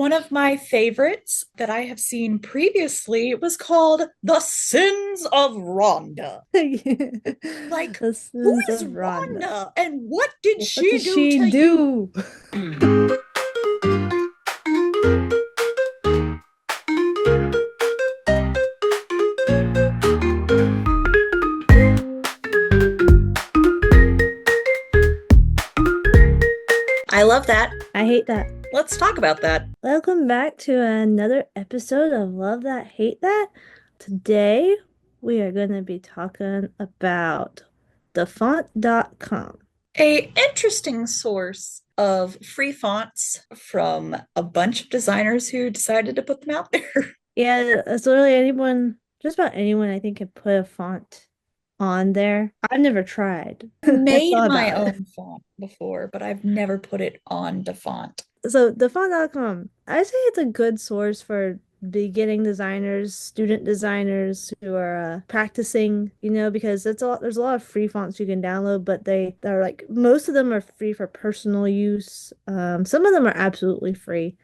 One of my favorites that I have seen previously was called The Sins of Rhonda. Like, The who Sins is of Rhonda. Rhonda and what did What she does do she to you? do? I love that. I hate that. Let's talk about that. Welcome back to another episode of Love That, Hate That. Today we are going to be talking about thefont.com. A interesting source of free fonts from a bunch of designers who decided to put them out there. Yeah, it's literally anyone, just about anyone I think can put a font on there. I've never tried. I Made thought my about it. own font before, but I've never put it on the font. So thefont.com, I say it's a good source for beginning designers, student designers who are practicing, because there's a lot of free fonts you can download, but they're like most of them are free for personal use. Some of them are absolutely free.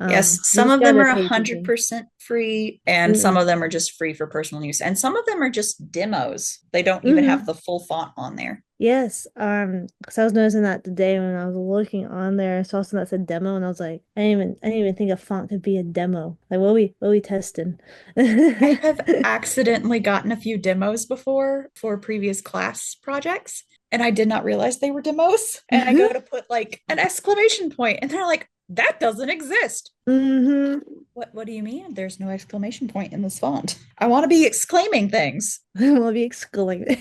Yes, You some just of them gotta are pay attention. 100% free, and some Mm-mm. of them are just free for personal use, and some of them are just demos. They don't even Hmm. have the full font on there. Yes, because I was noticing that today when I was looking on there, I saw something that said demo, and I was like, I didn't even think a font could be a demo. Like, what we testing? I have accidentally gotten a few demos before for previous class projects, and I did not realize they were demos. And I go to put like an exclamation point, and they're like, that doesn't exist. Hmm. What do you mean? There's no exclamation point in this font. I want to be exclaiming things. Will be excluded.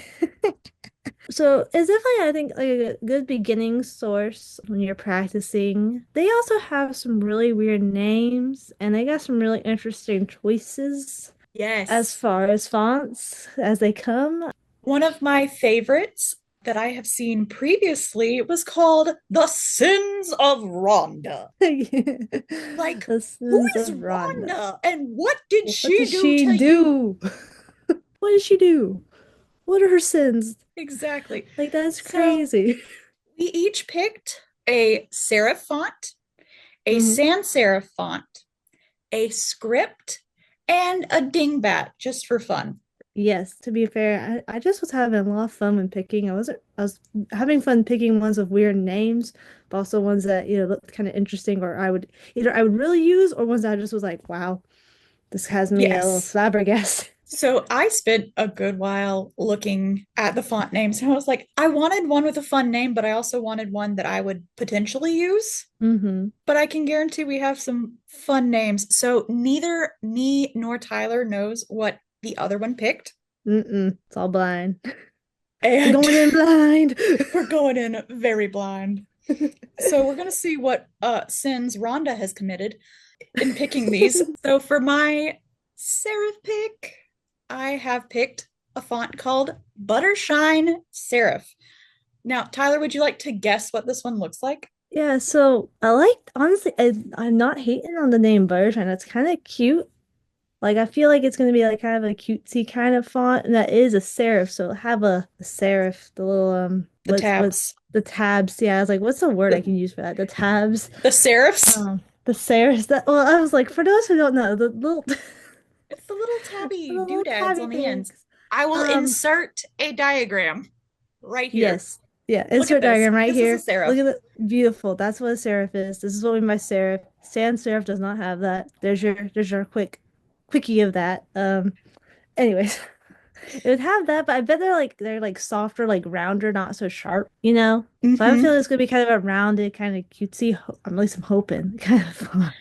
So it's definitely, I think, like a good beginning source when you're practicing. They also have some really weird names, and they got some really interesting choices as Yes. far as fonts as they come. One of my favorites that I have seen previously was called The Sins of Rhonda. Like, The who Sins of is Rhonda. Rhonda and what did What she does do she to you? do? What did she do? What are her sins? Exactly. Like, that's So crazy. we each picked a serif font, a Hmm. sans serif font, a script, and a dingbat just for fun. Yes, to be fair, I just was having a lot of fun when picking. I was having fun picking ones with weird names, but also ones that, looked kind of interesting or I would really use or ones that I just was like, wow, this has me a little Yes. flabbergasted. So I spent a good while looking at the font names and I was like, I wanted one with a fun name, but I also wanted one that I would potentially use. Hmm. But I can guarantee we have some fun names. So neither me nor Tyler knows what the other one picked. Mm-mm. It's all blind. We're And going in blind. we're going in very blind. So we're gonna see what sins Rhonda has committed in picking these. So for my serif pick, I have picked a font called Buttershine Serif. Now, Tyler, would you like to guess what this one looks like? Yeah, so honestly, I'm not hating on the name Buttershine. That's kind of cute. Like I feel like it's gonna be like kind of a cutesy kind of font, and that is a serif. So it'll have a serif, the little The what tabs. the tabs. Yeah, I was like, what's the word I The, can use for that? The tabs. the serifs. The serifs. That well, I was like, for those who don't know, the little the It's the little tabby little doodads tabby on the ends. things. I will Um, insert a diagram right here. yes, yeah. Look at Insert this. diagram right This is a here. serif. Look at it. Beautiful. That's what a serif is. This is what we mean by serif. Sans serif does not have that. There's your quickie of that. Anyways. It would have that, but I bet they're like softer, like rounder, not so sharp, you know? So I have a Hmm. feeling it's gonna be kind of a rounded, kind of cutesy, at least I'm hoping, kind of fun.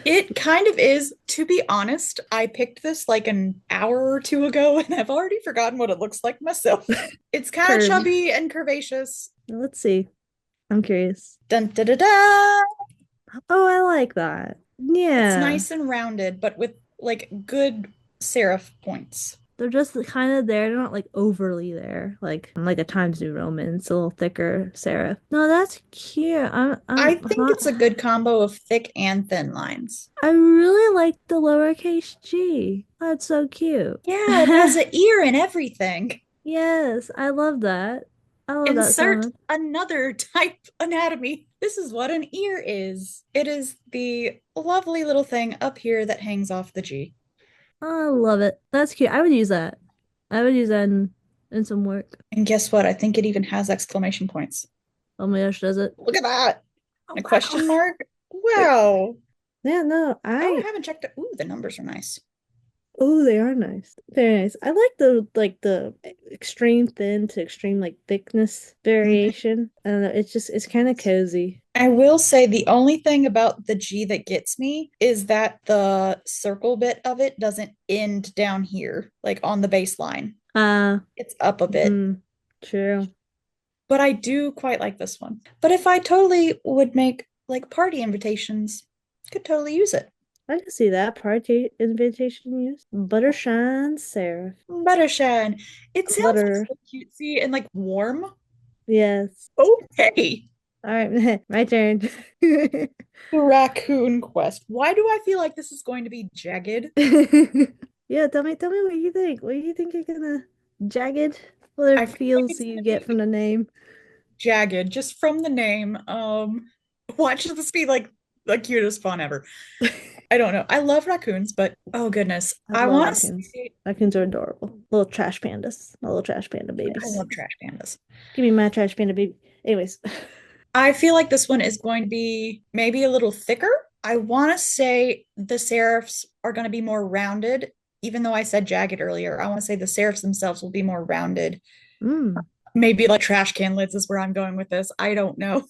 It kind of is. To be honest, I picked this like an hour or two ago and I've already forgotten what it looks like myself. It's kind of Curved. chubby and curvaceous. Let's see. I'm curious. Dun da da da. Oh, I like that. It's Yeah. nice and rounded, but with like good serif points. They're just kind of there. They're not like overly there, like a Times New Roman. It's a little thicker serif. No, that's cute. I I'm think not. it's a good combo of thick and thin lines. I really like the lowercase g. That's so cute. Yeah, it has an ear and everything. Yes, I love that. I love that so Insert much. another type anatomy. This is what an ear is. It is the lovely little thing up here that hangs off the G. I love it. That's cute. I would use that. I would use that in some work. And guess what? I think it even has exclamation points. Oh my gosh, does it? Look at that. Oh And a wow. question mark. Wow. Yeah, no, Oh, I haven't checked it. Ooh, the numbers are nice. oh, they are nice. Very nice. I like the extreme thin to extreme like thickness Mhm. variation. I don't know, it's kind of cozy. I will say the only thing about the G that gets me is that the circle bit of it doesn't end down here, like on the baseline. Uh, It's up a bit. mm, true. But I do quite like this one. But if I totally would make like party invitations, could totally use it. I can see that party invitation use. Buttershine Serif. Buttershine. It sounds Glitter. so cutesy and like warm. Yes. Okay. All right, my turn. The Raccoon Quest. Why do I feel like this is going to be jagged? Yeah, tell me what you think. What do you think you're gonna jagged? What are I feel like feels it's you gonna get from be the name? jagged just from the name. Watch this be like the cutest font ever. I don't know. I love raccoons, but oh goodness. I I love want to raccoons. say Raccoons are adorable. Little trash pandas. My little trash panda I babies. love trash pandas. Give me my trash panda baby. Anyways. I feel like this one is going to be maybe a little thicker. I want to say the serifs are going to be more rounded, even though I said jagged earlier. I want to say the serifs themselves will be more rounded. Mm. Maybe like trash can lids is where I'm going with this. I don't know.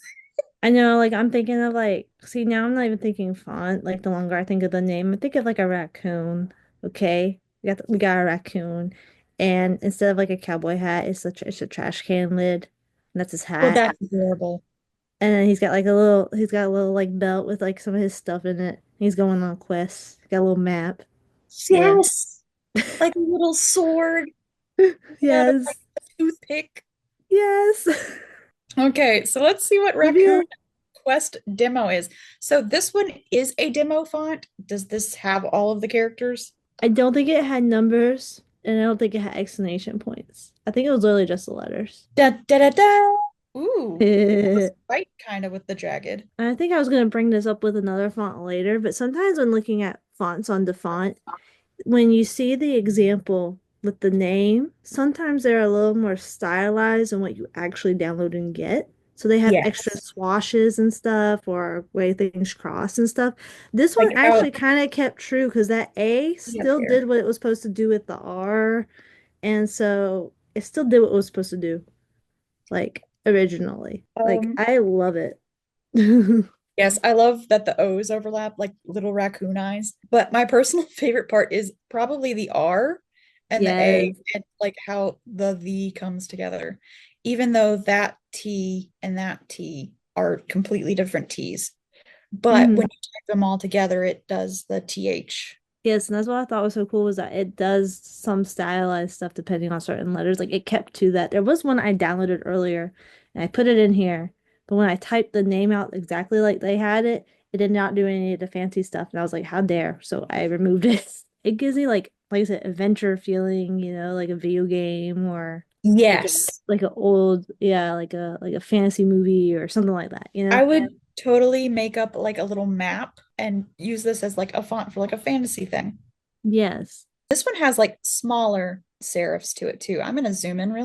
I know, like I'm thinking of like see now I'm not even thinking font, like the longer I think of the name, I think of like a raccoon. Okay. We got a raccoon. And instead of like a cowboy hat, it's a trash can lid. And that's his Oh, hat. that's adorable. And then he's got a little like belt with like some of his stuff in it. He's going on a quest. Got a little map. Yeah. Yes. Like a little sword. Yeah, like Yes. a toothpick. Yes. Okay, so let's see what Maybe Raccoon Quest demo is. So this one is a demo font. Does this have all of the characters? I don't think it had numbers, and I don't think it had exclamation points. I think it was literally just the letters. Da da da da. Ooh, it I was right kind of with the jagged. think I was gonna bring this up with another font later, but sometimes when looking at fonts on the font, when you see the example with the name, sometimes they're a little more stylized than what you actually download and get. So they have extra Yes. swashes and stuff or way things cross and stuff. This one Like how actually kind of kept true because that A up still there. did what it was supposed to do with the R. And so it still did what it was supposed to do, like originally. Like Um, I love it. yes, I love that the O's overlap like little raccoon eyes. But my personal favorite part is probably the R and the A Yes. and like how the V comes together. Even though that T and that T are completely different T's. But when Mhm. you type them all together, it does the TH. Yes, and that's what I thought was so cool was that it does some stylized stuff depending on certain letters. Like it kept to that. There was one I downloaded earlier and I put it in here, but when I typed the name out exactly like they had it, it did not do any of the fancy stuff. And I was like, how dare? So I removed it. It gives me like I said, adventure feeling, like a video game or like a Yes. like an old, yeah, like a fantasy movie or something like that, you I know? would totally make up like a little map and use this as like a font for like a fantasy thing. Yes. This one has like smaller serifs to it too. I'm gonna zoom in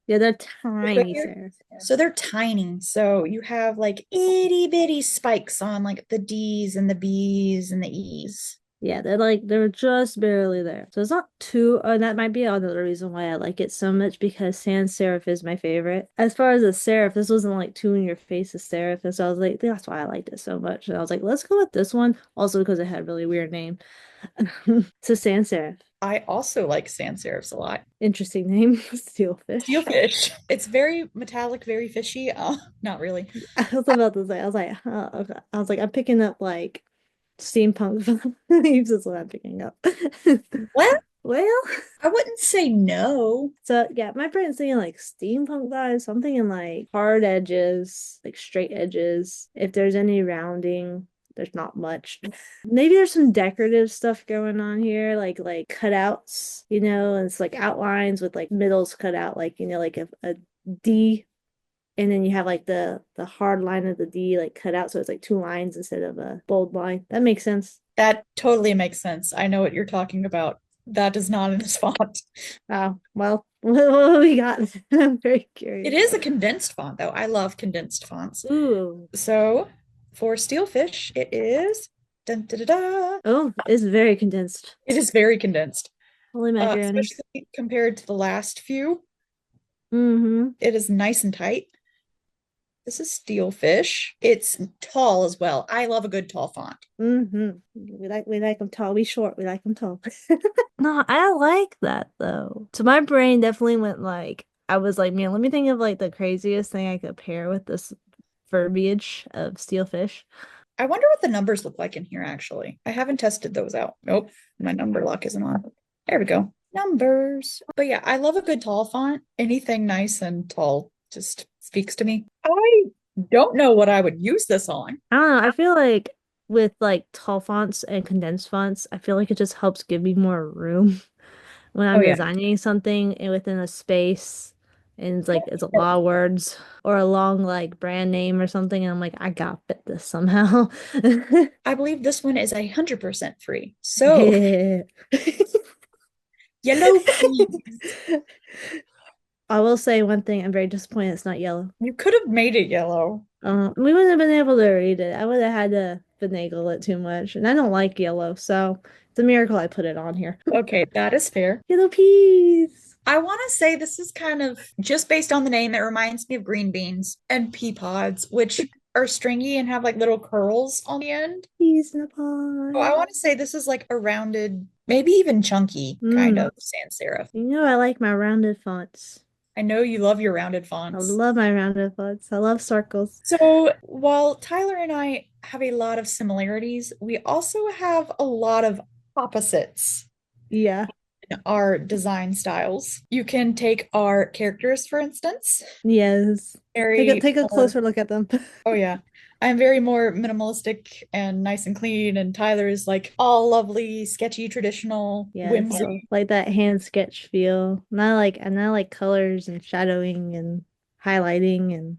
Yeah, they're real quick tiny, here. Sarah. So they're tiny. So you have like itty bitty spikes on like the D's and the B's and the E's. Yeah, they're just barely there. So it's not too, and that might be another reason why I like it so much because sans serif is my favorite. As far as the serif, this wasn't like too in your face of serif, and so I was like, that's why I liked it so much. And I was like, let's go with this one, also because it had a really weird name. So sans serif, I also like sans serifs a lot. interesting name, steelfish. Steelfish. It's very metallic, very fishy. Not really. I was about to say, I was like, huh, okay. I was like, I'm picking up like steampunk vibes is what I'm picking up. Well, Well. I wouldn't say no. So yeah, my brain's thinking like steampunk vibes. So I'm thinking like hard edges, like straight edges. If there's any rounding, there's not much. Maybe there's some decorative stuff going on here, like cutouts, and it's like outlines with like middles cut out, like like a D. and then you have like the hard line of the D like cut out, so it's like two lines instead of a bold line. That makes sense. That totally makes sense. I know what you're talking about. That is not in this font. Oh, well, what we got? I'm very It curious. is a condensed font, though. I love condensed fonts. Ooh. So for Steelfish, it is dun, da, da, da. Oh, it's very condensed. It is very condensed, Holy macaroni. especially compared to the last few. Mm-hmm. It is nice and tight. This is Steelfish. It's tall as well. I love a good tall font. Mm-hmm. We like them tall. We short. We like them tall. No, I like that though. So my brain definitely went like I was like, man, let me think of like the craziest thing I could pair with this verbiage of steelfish. I wonder what the numbers look like in here, actually. I haven't tested those out. Nope, my number lock isn't on. There we go. Numbers. But yeah, I love a good tall font. Anything nice and tall just speaks to me. I don't know what I would use this on. I don't know. I feel like with like tall fonts and condensed fonts, I feel like it just helps give me more room when Oh I'm yeah. designing something within a space and it's like it's a lot of words or a long like brand name or something and I'm like I gotta fit this somehow. I believe this one is 100% free. So, yellow peas. I will say one thing, I'm very disappointed it's not yellow. You could have made it yellow. We wouldn't have been able to read it. I would have had to finagle it too much. And I don't like yellow, so it's a miracle I put it on here. Okay, that is fair. Yellow peas. I want to say this is kind of just based on the name, it reminds me of green beans and pea pods, which are stringy and have like little curls on the end. Peas in a So I pod. want to say this is like a rounded, maybe even chunky kind Mm. of sans serif. You know I like my rounded fonts. I know you love your rounded I fonts. love my rounded fonts. I love circles. So while Tyler and I have a lot of similarities, we also have a lot of opposites Yeah. in our design styles. You can take our characters, for instance, Yes. very Take a more, closer look at them. oh yeah. I'm very more minimalistic and nice and clean, and Tyler is like all lovely, sketchy, traditional, Yes. whimsy. Like that hand sketch feel. And I like colors and shadowing and highlighting and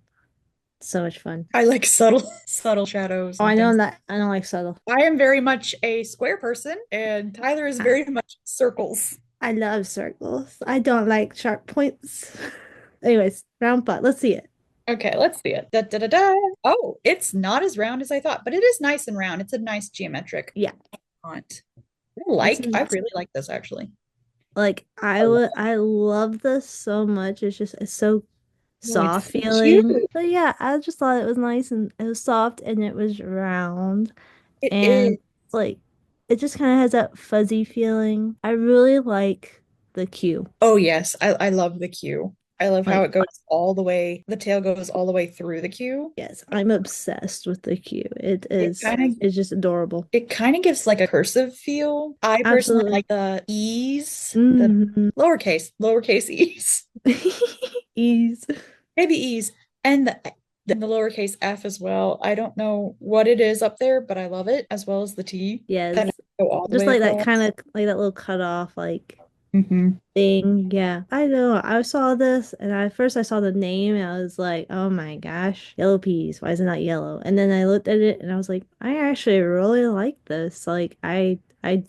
so much fun. I like subtle, subtle shadows Oh, I and know things. that I don't like subtle. I am very much a square person, and Tyler is I, very much circles. I love circles. I don't like sharp points. Anyways, round pot. Let's see it. Okay, let's see it. Da, da, da, da. Oh, it's not as round as I thought, but it is nice and round. It's a nice geometric Yeah, font. this I is really like this actually. like A lot. I love this so much. It's so Oh, it's soft so cute. feeling. But yeah, I just thought it was nice and it was soft and it was round It is. and like it just kind of has that fuzzy feeling. I really like the Q. Oh yes, I love the queue. I love how Like it goes all the way, the tail goes all the way through the queue. yes, I'm obsessed with the Q. It kind of It's just adorable. it kind of gives like a cursive feel. I personally Absolutely. like the E's, the Hmm. lowercase E's, Ease. maybe E's, and the lowercase f as well. I don't know what it is up there, but I love it as well as the T that Yes. go all the Just way like that kind across. of like that little cut off like Hmm. thing. Yeah. I know. I saw this and I first I saw the name and I was like, oh my gosh, yellow peas. Why is it not yellow? And then I looked at it and I was like, I actually really like this. Like I'd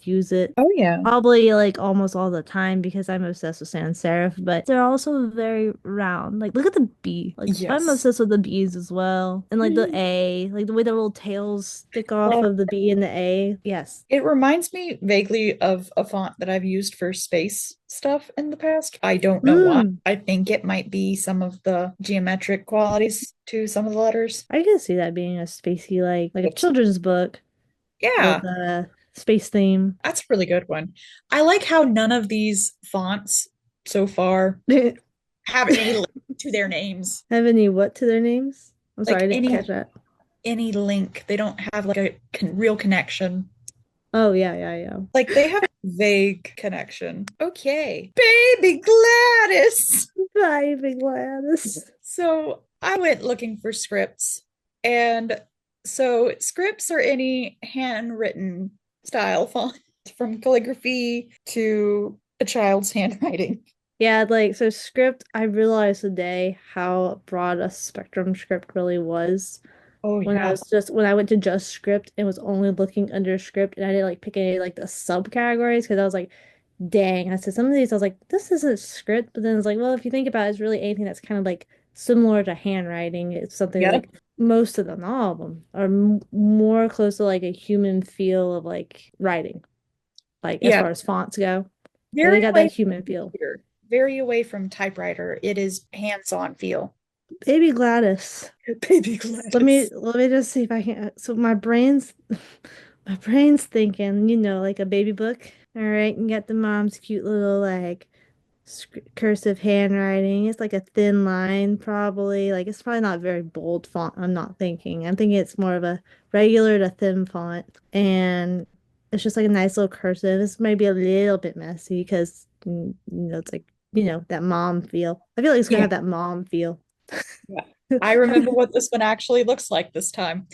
use it Oh yeah. probably like almost all the time because I'm obsessed with sans serif, but they're also very round. Like look at the B. Like I'm Yes. obsessed with the B's as well. And like the Mhm. A, like the way the little tails stick off Oh, of the B and the A. Yes. it reminds me vaguely of a font that I've used for space stuff in the past. I don't know why. Mm. I think it might be some of the geometric qualities to some of the letters. I can see that being a spacey like a Oops. children's book with Yeah, a space theme. that's a really good one. I like how none of these fonts so far Have have any link to their names. any what to their names? I'm sorry, I Like didn't catch that. any link. They don't have like a real connection. Oh yeah, yeah, yeah. Like they have a vague connection. Okay. Baby Gladys. Bye, Big Gladys. So I went looking for scripts. And so scripts are any handwritten style font from calligraphy to a child's handwriting. Yeah, like so script, I realized today how broad a spectrum script really was. Oh yeah. When I went to just script and was only looking under script and I didn't like pick any like the subcategories because I was like, dang, I said some of these I was like, this isn't script, but then it's like, well, if you think about it, it's really anything that's kind of like similar to handwriting. It's something Yep. like most of them, not all of them, are m more close to like a human feel of like writing, like as Yeah. far as fonts go. They Very got that away from human feel. computer. Very away from typewriter. It is hands-on feel. Baby Gladys. Baby Gladys. Let me just see if I can. So my brain's my brain's thinking, like a baby book. All right, and get the mom's cute little like cursive handwriting. It's like a thin line, probably. Like it's probably not very bold font. I'm not thinking. I'm thinking it's more of a regular to thin font, and it's just like a nice little cursive. It's maybe a little bit messy because it's like that mom feel. I feel like it's gonna Yeah. have that mom feel. Yeah. I remember what this one actually looks like this time.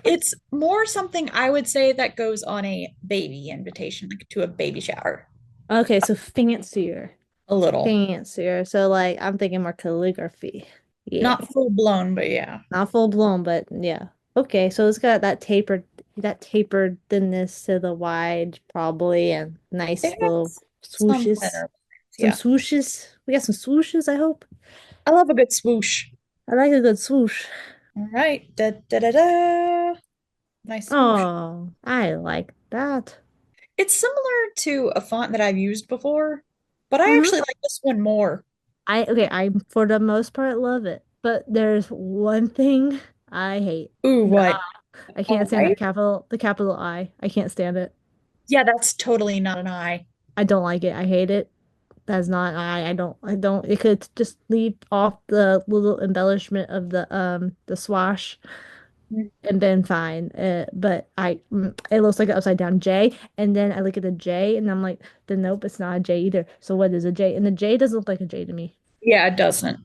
It's more something I would say that goes on a baby invitation, like to a baby shower. Okay, so fancier. A little. Fancier. So like I'm thinking more calligraphy. Yeah. Not full blown, but yeah. Not full blown, but yeah. Okay, so it's got that tapered thinness to the wide probably and nice It little has some swooshes. thinner. Some Yeah. swooshes. We got some swooshes, I hope. I love a good swoosh. I like a good swoosh. All right. Da da da da. Nice swoosh. Oh, I like that. It's similar to a font that I've used before, but I Hmm. actually like this one more. I for the most part love it. But there's one thing I hate. Ooh, The what? I. I can't All stand right. the capital I. I can't stand it. Yeah, that's totally not an I. I don't like it. I hate it. That's not I don't it could just leave off the little embellishment of the swash and then fine. But it looks like an upside down J and then I look at the J and I'm like, then nope, it's not a J either. So what is a J? And the J doesn't look like a J to me. Yeah, it doesn't.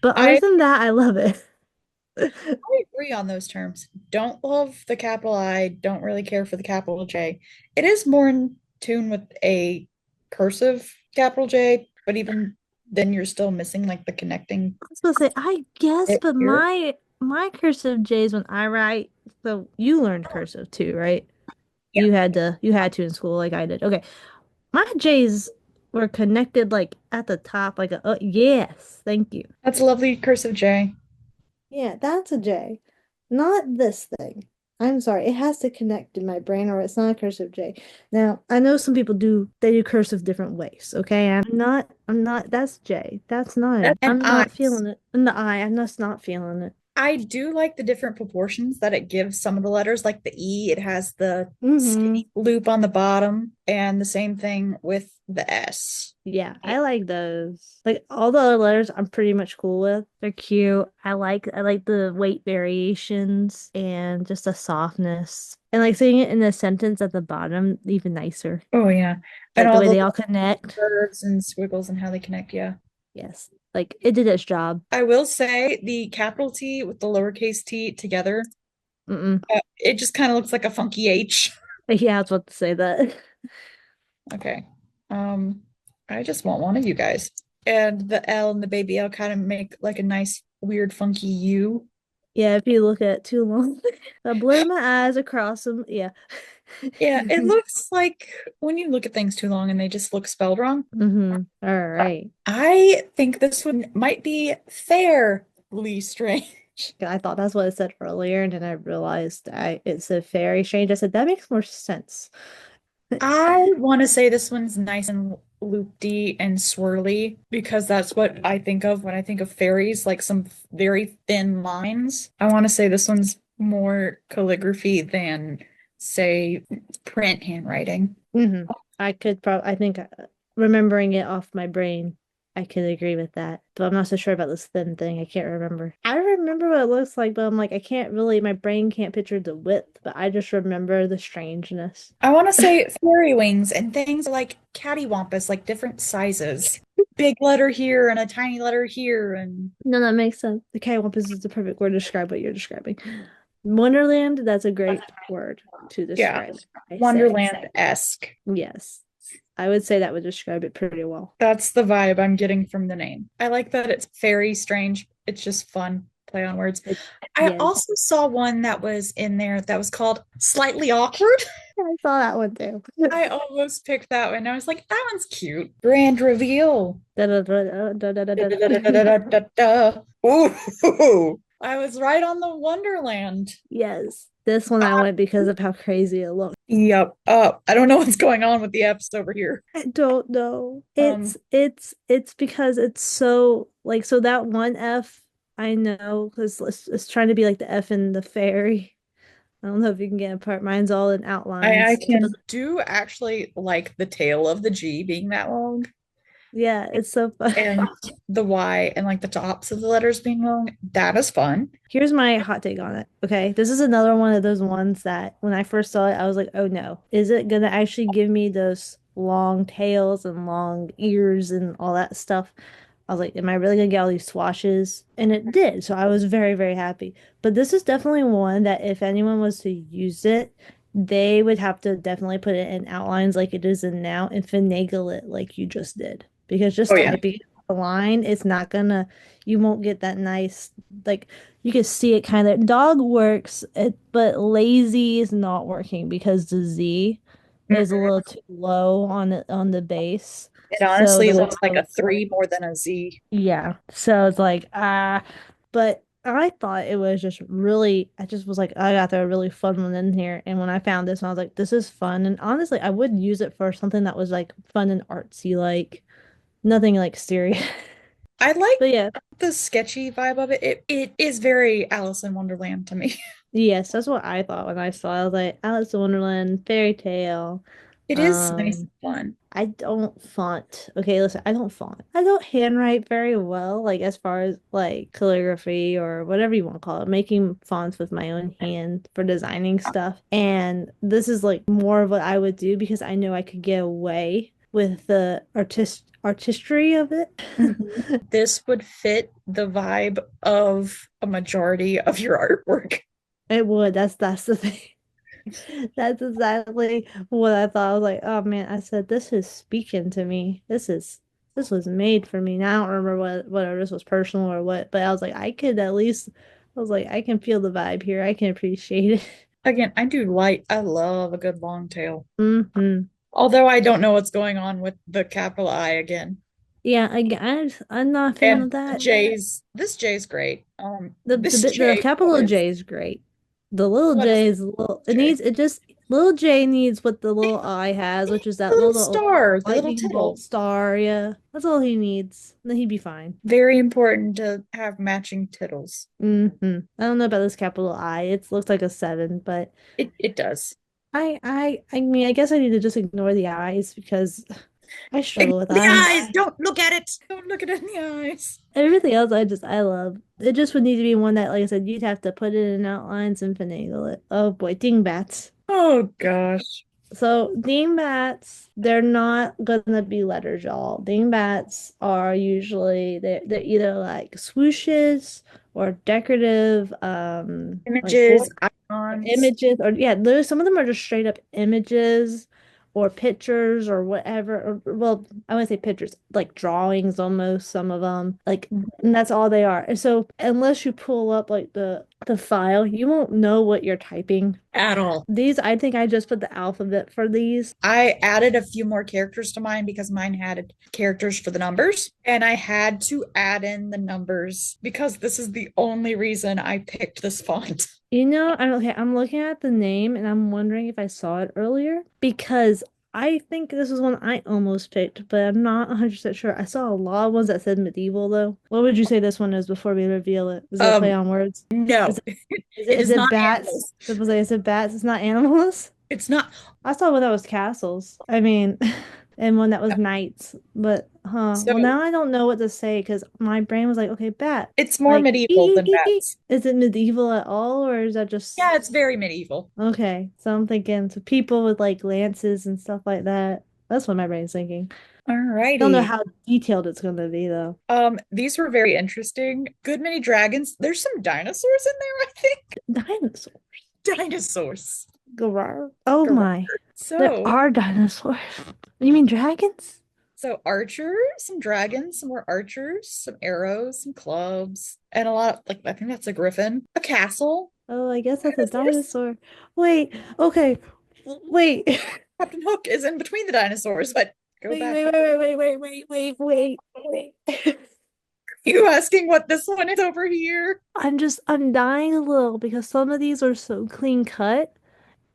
But other I than that, I love it. I agree on those terms. Don't love the capital I, don't really care for the capital J. It is more in tune with a cursive capital J, but even then you're still missing like the connecting I was gonna say, I guess, bit but here. my cursive J's when I write, so you learned cursive too, right? Yeah, You had to in school like I did. Okay. My J's were connected like at the top, like yes, thank you. that's a lovely cursive J. Yeah, that's a J. Not this thing. I'm sorry, it has to connect in my brain or it's not a cursive J. Now, I know some people they do cursive different ways, okay? I'm not, that's J. That's an I'm I. not feeling it. In the I, I'm just not feeling it. I do like the different proportions that it gives some of the letters, like the E, it has the Mm-hmm. skinny loop on the bottom, and the same thing with the S. Yeah, I like those. Like all the other letters I'm pretty much cool with. They're cute. I like the weight variations and just the softness. And like seeing it in the sentence at the bottom, even nicer. Oh yeah. And Like the all way the they all connect. curves and squiggles and how they connect, yeah. Yes. Like it did its job. I will say the capital T with the lowercase t together, Mm-mm. it just kind of looks like a funky H. Yeah, I was about to say that. Okay. Um, I just want one of you guys. And the L and the baby L kind of make like a nice, weird, funky U. Yeah, if you look at it too long. I blur my eyes across them. Yeah. Yeah, it looks like when you look at things too long and they just look spelled wrong. Mm-hmm. All right. I think this one might be fairly strange. I thought that's what it said earlier, and then I realized it said fairy strange. I said that makes more sense. I want to say this one's nice and loopy and swirly because that's what I think of when I think of fairies, like some very thin lines. I want to say this one's more calligraphy than, say, print handwriting. Hmm. I think remembering it off my brain, I could agree with that. But I'm not so sure about this thin thing. I can't remember. I remember what it looks like, but I'm like, I can't really, my brain can't picture the width, but I just remember the strangeness. I want to say fairy wings and things like cattywampus, like different sizes. Big letter here and a tiny letter here, and No, that makes sense. The catwampus is the perfect word to describe what you're describing. Wonderland, that's a great word to yeah, describe, I say. Wonderland-esque. Yes. I would say that would describe it pretty well. That's the vibe I'm getting from the name. I like that it's very strange. It's just fun play on words. It, I yes, also saw one that was in there that was called Slightly Awkward. I saw that one too. I almost picked that one. I was like, that one's cute. Grand reveal. Da-da-da-da-da-da-da. Da-da-da-da-da-da. Ooh, I was right on the Wonderland. Yes, this one I went because of how crazy it looked. Yep. I don't know what's going on with the apps over here. I don't know. Um, It's because it's so like so that one F I know because it's trying to be like the F in the fairy. I don't know if you can get it apart. Mine's all in I outlines. So can do actually like the tail of the G being that long yeah, it's so fun. and the Y and like the tops of the letters being long. That is fun. Here's my hot take on it. Okay. This is another one of those ones that when I first saw it, I was like, oh no, is it gonna actually give me those long tails and long ears and all that stuff? I was like, am I really gonna get all these swashes? And it did. So I was very, very happy. But this is definitely one that if anyone was to use it, they would have to definitely put it in outlines like it is in now and finagle it like you just did. Because Oh just yeah. typing a line, it's not gonna, you won't get that nice, like you can see it kind of. Dog works, but lazy is not working because the Z is a Mhm. little too low on the base. It So honestly the looks like a three more than a Z. yeah. So it's like but I thought it was just really I just was like I got a really fun one in here and when I found this one I was like this is fun and honestly I would use it for something that was like fun and artsy like nothing like serious. I like But yeah, the sketchy vibe of it. It is very Alice in Wonderland to me. yes, that's what I thought when I saw it. I was like Alice in Wonderland, fairy tale. It is nice Um and fun. I don't font. Okay, listen, I don't font. I don't handwrite very well, like as far as like calligraphy or whatever you want to call it, making fonts with my own hand for designing stuff. And this is like more of what I would do because I know I could get away with the artistry of it. Mhm. This would fit the vibe of a majority of your artwork. It would. That's the thing. That's exactly what I thought. I was like, oh man, I said this is speaking to me. This was made for me. Now I don't remember whether this was personal or what, but I was like, I could at least I was like, I can feel the vibe here. I can appreciate it. Again, I love a good long tail. Hmm. Although I don't know what's going on with the capital I again. Yeah, I'm not a fan And of that. This J's great. The capital J is great. The little What is J is little. J? It just little J needs what the little I has, which is The that little little star, the little lightning bolt tittle. star. Yeah, that's all he needs. Then he'd be fine. Very important to have matching tittles. I don't know about this capital I. It looks like a seven, but It does. I mean, I guess I need to just ignore the eyes because I struggle with The eyes, eyes. don't look at it. Don't look at it in the eyes. Everything else I love. It just would need to be one that, like I said, you'd have to put it in outlines and finagle it. Oh boy, dingbats. Oh gosh. So dingbats, they're not gonna be letters, y'all. Dingbats are usually they're either like swooshes or decorative like Images, icons. images or yeah, literally some of them are just straight up images or pictures or whatever. Or, well, I wouldn't say pictures, like drawings almost, some of them. Like and that's all they are. And so unless you pull up like the file, you won't know what you're typing. At all. These, I think I just put the alphabet for these. I added a few more characters to mine because mine had characters for the numbers, and I had to add in the numbers because this is the only reason I picked this font. You know, I'm looking at the name and I'm wondering if I saw it earlier because I think this is one I almost picked, but I'm not 100% sure. I saw a lot of ones that said medieval though. What would you say this one is before we reveal it? Is it a play Um, on words? no, Is it it is is it not bats? animals. Is it bats? It's not animals? It's not. I saw one that was castles. I mean, and one that was knights. But So well now I don't know what to say because my brain was like, okay, bat. it's more Like, medieval than bats. is it medieval at all, or is that just Yeah, it's very medieval. okay? So I'm thinking so people with like lances and stuff like that. That's what my brain's thinking. Don't know Alrighty. how detailed it's gonna be though. These were very interesting. Good many dragons. There's some dinosaurs in there, I think. Dinosaur. Dinosaurs. Garar. Oh Correct. my. There So, are dinosaurs. You mean dragons? so archer, some dragons, some more archers, some arrows, some clubs, and a lot of, like, I think that's a griffin, a castle, Oh, I guess that's a dinosaurs. dinosaur. Wait, okay. Wait. Captain Hook is in between the dinosaurs, but go Wait, back. wait, wait, wait, wait, wait, wait, wait, wait, wait. You asking what this one is over here? I'm dying a little because some of these are so clean cut,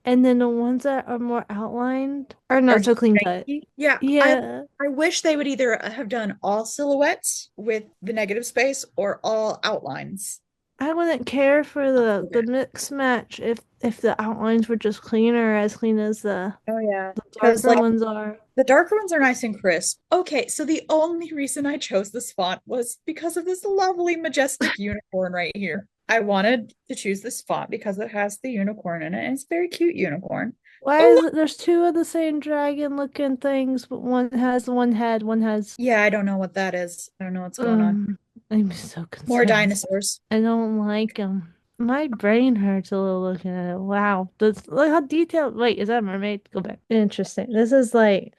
and then the ones that are more outlined are Are not so just clean cut. janky. Yeah, Yeah, I wish they would either have done all silhouettes with the negative space or all outlines. I wouldn't care for the mix match if the outlines were just cleaner, as clean as Oh yeah. the Because darker like ones are. the darker ones are nice and crisp. Okay, so the only reason I chose this font was because of this lovely majestic unicorn right here. I wanted to choose this font because it has the unicorn in it, and it's a very cute unicorn. Why Oh, is it there's two of the same dragon looking things, but one has one head, one has yeah, I don't know what that is. I don't know what's going on. um I'm so More confused. dinosaurs. I don't like them. My brain hurts a little looking at it. Wow. That's like how detailed. Wait, is that a mermaid? Go back. Interesting. This is like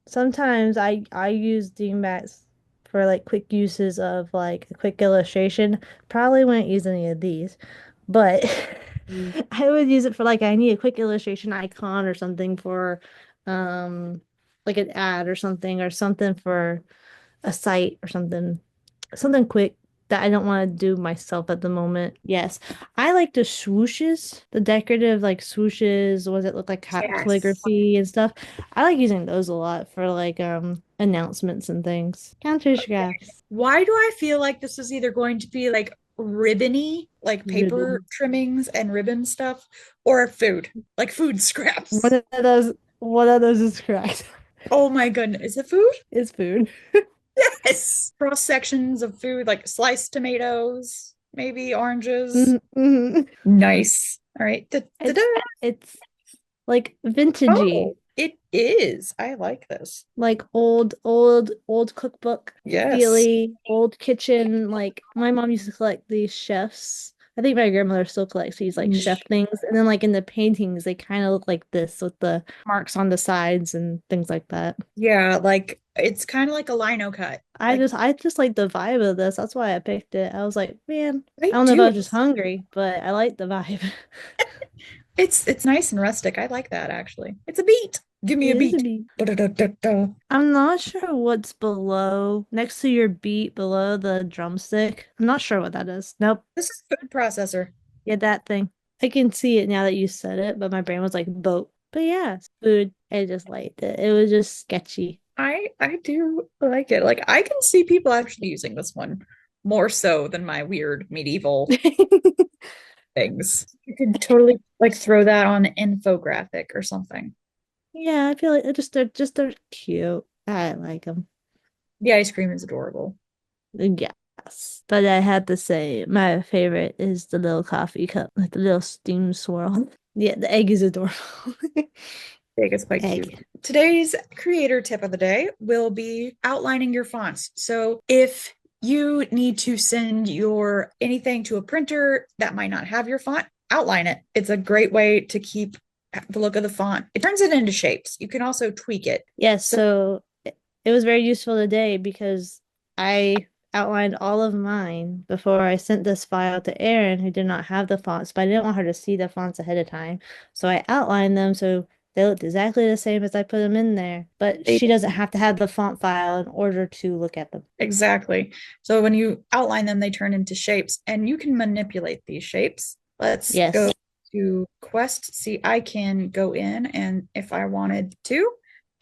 sometimes I use Dingbats for like quick uses of like a quick illustration. Probably wouldn't use any of these, but Mm. I would use it for like I need a quick illustration icon or something for like an ad or something for a site or something quick that I don't want to do myself at the moment. Yes. I like the swooshes, the decorative like swooshes, what does it look like Yes. calligraphy and stuff. I like using those a lot for like announcements and things. Counter graphs. Why do I feel like this is either going to be like ribbony, like paper Ribbon. trimmings and ribbon stuff, or food, like food scraps? One of those is correct. Oh my goodness, is it food? It's food. Yes. Cross sections of food, like sliced tomatoes, maybe oranges. Mhm. Nice. All right. Da-da-da. It's like vintagey. Oh, it is. I like this. Like old cookbook Yes. feely, old kitchen. Like my mom used to collect these chefs. I think my grandmother still collects these like chef things. And then like in the paintings, they kind of look like this with the marks on the sides and things like that. Yeah, like it's kind of like a lino cut. Like I just like the vibe of this. That's why I picked it. I was like, man, I I don't know if I do. was just hungry, but I like the vibe. It's nice and rustic. I like that actually. It's a beat. Give me It a is a beat. beat. Da-da-da-da-da. I'm not sure what's below, next to your beat, below the drumstick. I'm not sure what that is. Nope. This is food processor. Yeah, that thing. I can see it now that you said it, but my brain was like boat. But yeah, it's food. I just liked it. It was just sketchy. I do like it. Like I can see people actually using this one more so than my weird medieval things. You could totally like throw that on an infographic or something. Yeah, I feel like they're cute. I like them. The ice cream is adorable. Yes. But I had to say my favorite is the little coffee cup with the little steam swirl. Yeah, the egg is adorable. Big is quite cute. Egg. Today's creator tip of the day will be outlining your fonts. So if you need to send your anything to a printer that might not have your font, outline it. It's a great way to keep the look of the font. It turns it into shapes. You can also tweak it. Yes, So so it was very useful today because I outlined all of mine before I sent this file to Erin, who did not have the fonts, but I didn't want her to see the fonts ahead of time. So I outlined them so they looked exactly the same as I put them in there, but they she doesn't have to have the font file in order to look at them. exactly. So when you outline them, they turn into shapes and you can manipulate these shapes. Let's go Yes. to Quest. See, I can go in and if I wanted to,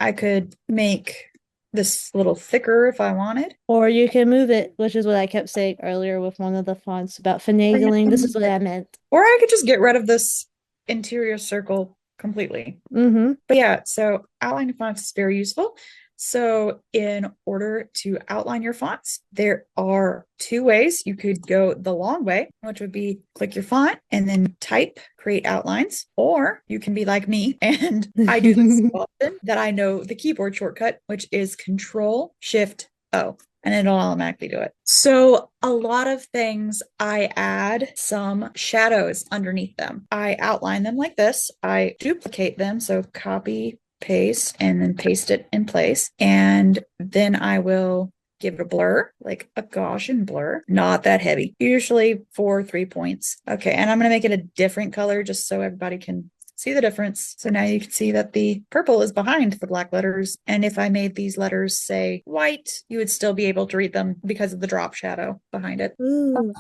I could make this a little thicker if I wanted. Or you can move it, which is what I kept saying earlier with one of the fonts about finagling. This is what I meant. Or I could just get rid of this interior circle completely. Mm-hmm. But yeah, so outlining fonts is very useful. So in order to outline your fonts, there are two ways. You could go the long way, which would be click your font and then type, create outlines, or you can be like me and I do this so often that I know the keyboard shortcut, which is Control Shift O. and it'll automatically do it. So a lot of things, I add some shadows underneath them. I outline them like this. I duplicate them. So copy, paste, and then paste it in place. And then I will give it a blur, like a Gaussian blur, not that heavy, usually 4 3 points. Okay, and I'm going to make it a different color just so everybody can see the difference. So now you can see that the purple is behind the black letters. And if I made these letters say white, you would still be able to read them because of the drop shadow behind it. Ooh,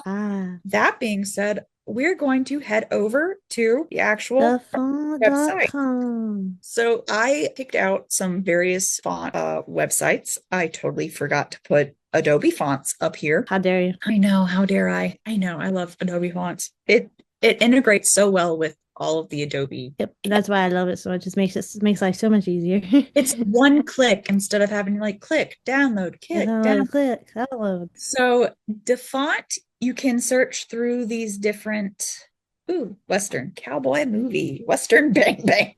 That being said, we're going to head over to the actual website. thefont.com. So I picked out some various font websites. I totally forgot to put Adobe fonts up here. How dare you? I know, how dare I? I know, I love Adobe fonts. It integrates so well with all of the Adobe. Yep, that's why I love it so much. It makes life so much easier. It's one click instead of having to like click, download, click, download. Click, download. So DaFont, you can search through these different Western cowboy movie, Western Bang Bang.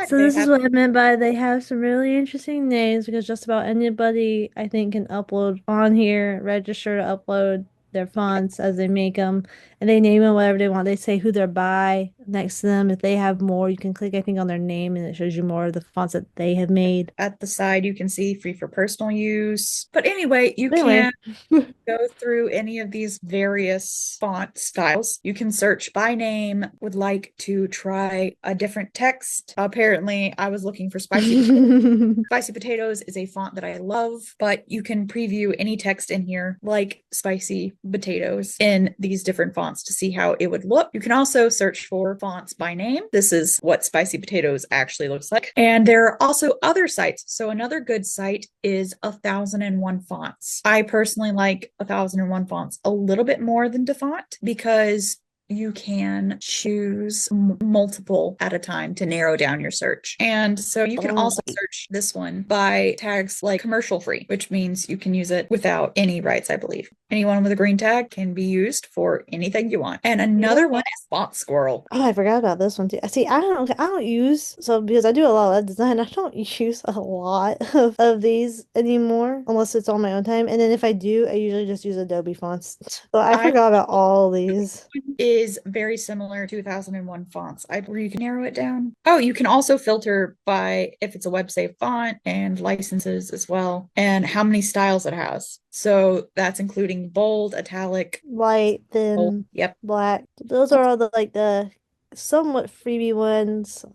So this is what I meant by they have some really interesting names because just about anybody I think can upload on here, register to upload their fonts as they make them, and they name them whatever they want. They say who they're by next to them. If they have more, you can click, I think, on their name, and it shows you more of the fonts that they have made. At the side, you can see free for personal use. But anyway, you can go through any of these various font styles. You can search by name, would like to try a different text. Apparently, I was looking for spicy potatoes. Spicy potatoes is a font that I love, but you can preview any text in here like spicy potatoes in these different fonts to see how it would look. You can also search for fonts by name. This is what spicy potatoes actually looks like. And there are also other sites. So another good site is 1001 Fonts. I personally like 1001 Fonts a little bit more than DaFont because you can choose multiple at a time to narrow down your search. And so you can also search this one by tags like commercial free, which means you can use it without any rights, I believe. Anyone with a green tag can be used for anything you want. And another one is Font Squirrel. Oh, I forgot about this one too. See, I don't use, so because I do a lot of design, I don't use a lot of these anymore unless it's on my own time. And then if I do, I usually just use Adobe fonts. So I forgot about all these. Is very similar to 1001 Fonts. Where you can narrow it down. Oh, you can also filter by if it's a web safe font and licenses as well, and how many styles it has. So that's including bold, italic, light, thin, bold, yep, black. Those are all the somewhat freebie ones.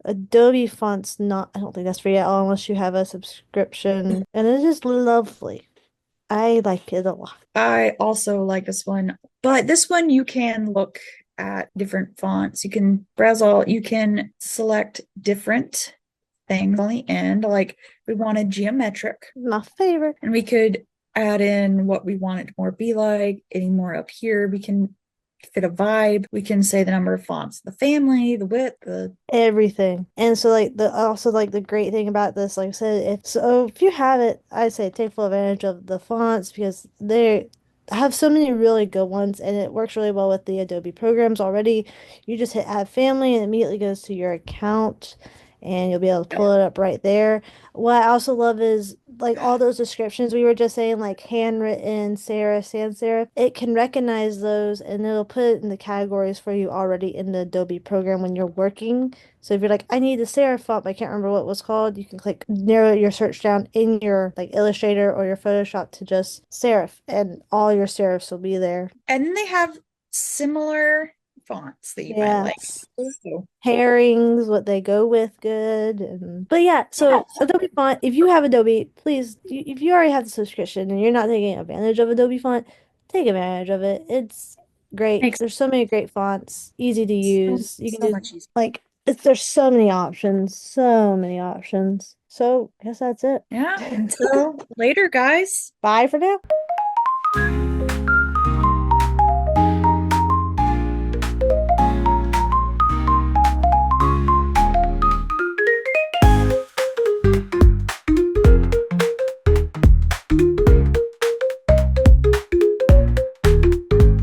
Adobe Fonts not, I don't think that's free at all unless you have a subscription. And it's just lovely. I like it a lot. I also like this one, but this one you can look at different fonts. You can browse you can select different things on the end. Like we wanted geometric. My favorite. And we could add in what we want it to more be like, any more up here. We can fit a vibe. We can say the number of fonts, the family, the width, the everything. And so the great thing about this, like I said, if you have it, I say take full advantage of the fonts because they have so many really good ones and it works really well with the Adobe programs already. You just hit add family and it immediately goes to your account and you'll be able to pull it up right there. What I also love is like all those descriptions we were just saying, like handwritten, serif, sans serif, it can recognize those and it'll put it in the categories for you already in the Adobe program when you're working. So if you're like, I need the serif font, but I can't remember what it was called, you can click narrow your search down in your like Illustrator or your Photoshop to just serif and all your serifs will be there. And then they have similar fonts that you might like. So. Pairings, what they go with good. But yeah, so Adobe Font, if you have Adobe, please, if you already have the subscription and you're not taking advantage of Adobe Font, take advantage of it. It's great. There's so many great fonts, easy to use. You can do much easier. like there's so many options, so many options. So I guess that's it. Yeah, until later, guys. Bye for now.